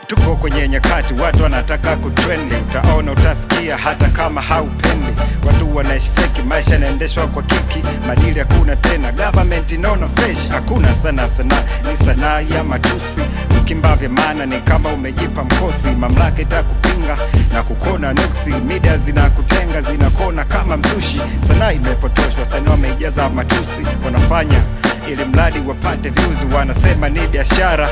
Tuko kwenye nyakati watu wanataka kutrendi, utaona utasikia hata kama haupendi. Watu wanaishi feki, maisha yanaendeshwa kwa kiki, madili hakuna tena, government inaona fresh. Hakuna sana, ni sanaa ya matusi. Ukimbavya maana ni kama umejipa mkosi, mamlaka itakupinga na kukona nuksi. Media zinakutenga, zinakona kama msushi. Sanaa imepotoshwa, sanaa wameijaza matusi. Wanafanya ili mradi wapate views, wanasema ni biashara,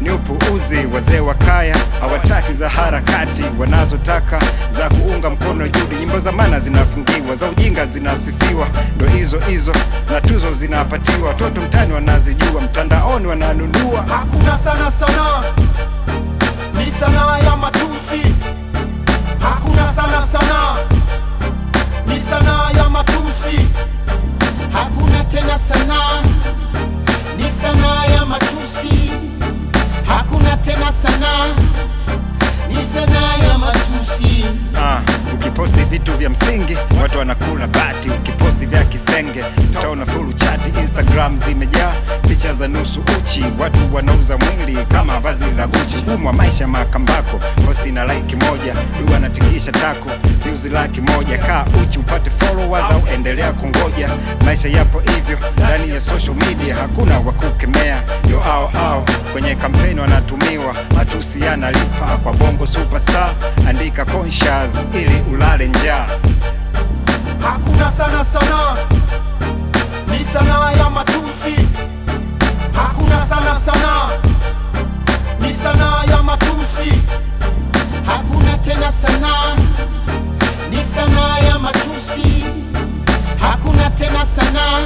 ni upuuzi. Wazee wa kaya hawataki za harakati, wanazotaka za kuunga mkono juhudi. Nyimbo za maana zinafungiwa, za ujinga zinasifiwa, ndo hizo na tuzo zinapatiwa. Watoto mtani wanazijua, mtandaoni wananunua. Hakuna sana, ni sanaa ya matusi. Hakuna sana, ni sanaa ya matusi. Hakuna tena sanaa, ni sanaa ya matusi. Hakuna tena sanaa, ni sanaa ya matusi. Ukiposti vitu vya msingi watu wanakula bati, ukiposti vya kisenge utaona full chati. Instagram zimejaa picha za nusu uchi, watu wanauza mwili kama vazi la Gucci. Umwa maisha makambako, posti na like moja, dua natikisha tako, views laki moja. Kaa uchi upate followers au endelea kungoja. Maisha yapo hivyo ndani ya social media, hakuna wakukemea. Yo ao kwenye kampeni wanatumiwa, matusi yanalipa. Kwa bongo superstar andika conscious ili ulale njaa. Hakuna sana, ni sanaa ya matusi. Hakuna sana, ni sanaa ya matusi. Hakuna tena sanaa, ni sanaa ya matusi. Hakuna tena sanaa.